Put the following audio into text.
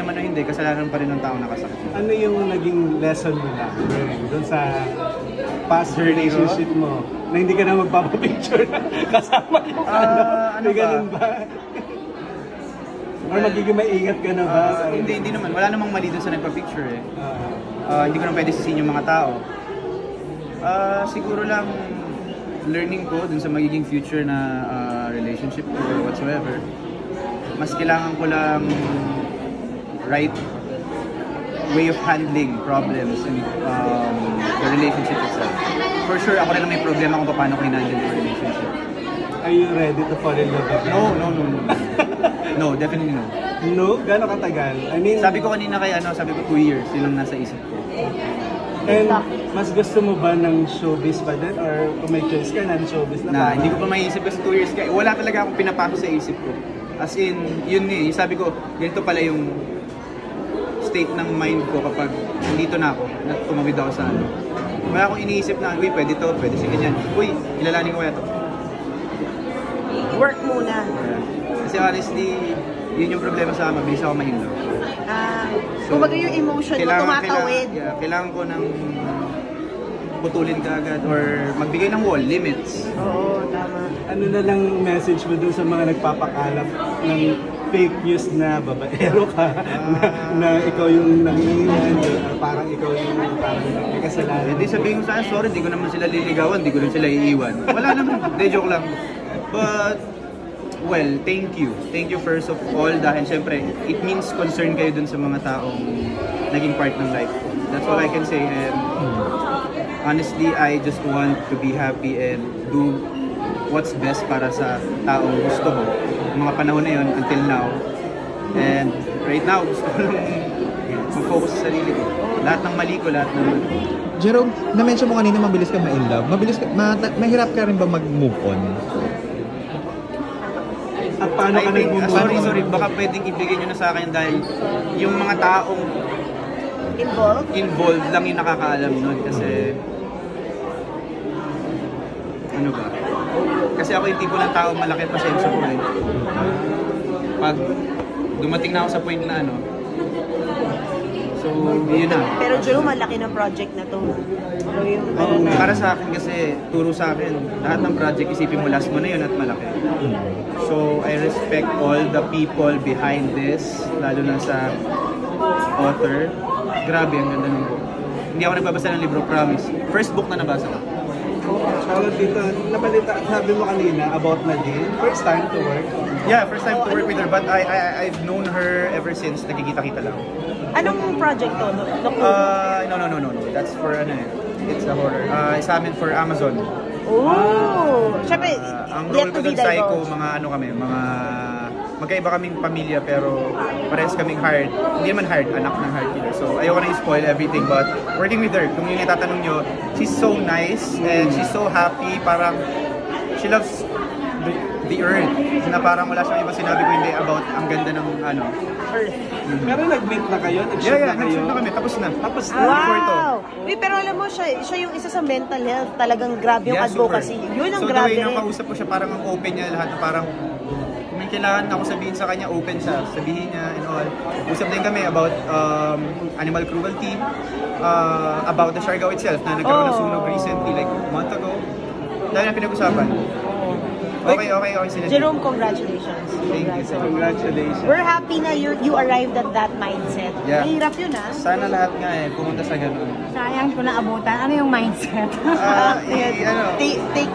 niya man o hindi, kasalanan pa rin ng taong nakasakit. Ano yung naging lesson mo na doon sa past relationship mo na hindi ka na magpapapicture kasama yung ano may ganun ba? Or magiging maingat ka na ba? Hindi naman. Wala namang mali dun sa nagpa-picture eh. Hindi ko na pwede sisihin yung mga tao. Siguro lang learning ko dun sa magiging future na relationship ko or whatsoever. Mas kailangan ko lang right way of handling problems in the relationship itself. For sure, ako rin na may problema kung paano ko i-handle yung relationship. Are you ready to fall in love again? No. No, definitely no. No? Gano'ng katagal? I mean, Sabi ko kanina kay sabi ko 2 years, yun lang nasa isip ko. And mas gusto mo ba ng showbiz pa din? Or kung may choice ka na, showbiz na Hindi ko pa maiisip kasi 2 years ka. Wala talaga akong pinapasok sa isip ko. As in, yun eh. Sabi ko, ganito pala yung state ng mind ko kapag nandito na ako, na tumawid ako sa ano. Wala akong iniisip na, uy, pwede to, pwede si ganyan. Uy, ilalanin ko kaya to. Work muna. Kasi honestly, yun yung problema sa akin, mabilis ako ma-inlove. Kumbaga yung emotion mo tumatawid. Kailangan ko ng putulin ka agad or magbigay ng wall, limits. Oo, tama. Ano na lang message mo dun sa mga nagpapakalap ng fake news na babaero ka, na ikaw yung nanginginan, parang ikaw yung parang may kasalanan. Hindi sabihin ko sa akin, sorry, di ko naman sila liligawan, di ko rin sila iiwan. Wala naman, joke lang. But, well, thank you. Thank you first of all dahil syempre, it means concern kayo dun sa mga taong naging part ng life ko. That's all I can say. And honestly, I just want to be happy and do what's best para sa taong gusto ko. Yung mga panahon na yun until now. And right now, gusto ko lang mag-focus sa sarili ko. Lahat ng mali ko, lahat ng Jerome, na-mention mo kanina mabilis ka ma-in love. Mahirap ka rin ba mag-move on? At paano ka nag-move on? Sorry, baka pwedeng ibigay nyo na sa akin dahil yung mga taong involved lang yung nakakaalam nun. Kasi ano ba? Kasi ako yung tipo ng tao malaki pasensya ko eh. Pag dumating na ako sa point na ano, so yun na. Pero Jerome, malaki ng project na to. Para sa akin kasi, turo sa akin, lahat ng project isipin mo last mo na yun at malaki. So I respect all the people behind this, lalo na sa author. Grabe, ang ganda ng book. Hindi ako nagbabasa ng libro, promise. First book na nabasa ko. Charlotte, dito, nabalita, sabi mo kanina about Nadine, first time to work? Yeah, first time to work with her, but I've known her ever since nagkikita-kita lang. Anong project to? No. That's for ano eh. It's a horror. Sa amin for Amazon. Oh! Siyempre, ang role ko dun Psycho, mga ano kami, magkaiba kaming pamilya pero parehas kaming hired. Hindi naman hired, anak ng hired killer. So ayoko na i-spoil everything but working with her, kung yung itatanong nyo, she's so nice and she's so happy. Parang she loves the earth. Na parang wala siyang iba sinabi ko hindi about ang ganda ng ano. Earth. Pero nag-meet na kayo? Nag-shoot na kayo? Nag-shoot na kami. Tapos na. Wow! Uy, pero alam mo, siya yung isa sa mental health. Talagang grabe yung advocacy. Super. Yun ang so, grabe. So the way nakausap ko siya, parang ang open niya lahat. Parang kung may kailangan ako sabihin sa kanya, open siya. Sabihin niya and all. Usap din kami about animal cruelty, about the Siargao itself na nagkaroon ng sunog recently, like a month ago. Dahil na pinag-usapan. Okay sila. Jerome, congratulations. Thank you. Congratulations. We're happy na you arrived at that mindset. Yeah. Mahirap yun ah. Sana lahat nga pumunta sa ganun. Sayang ko na abutan. Ano yung mindset? Take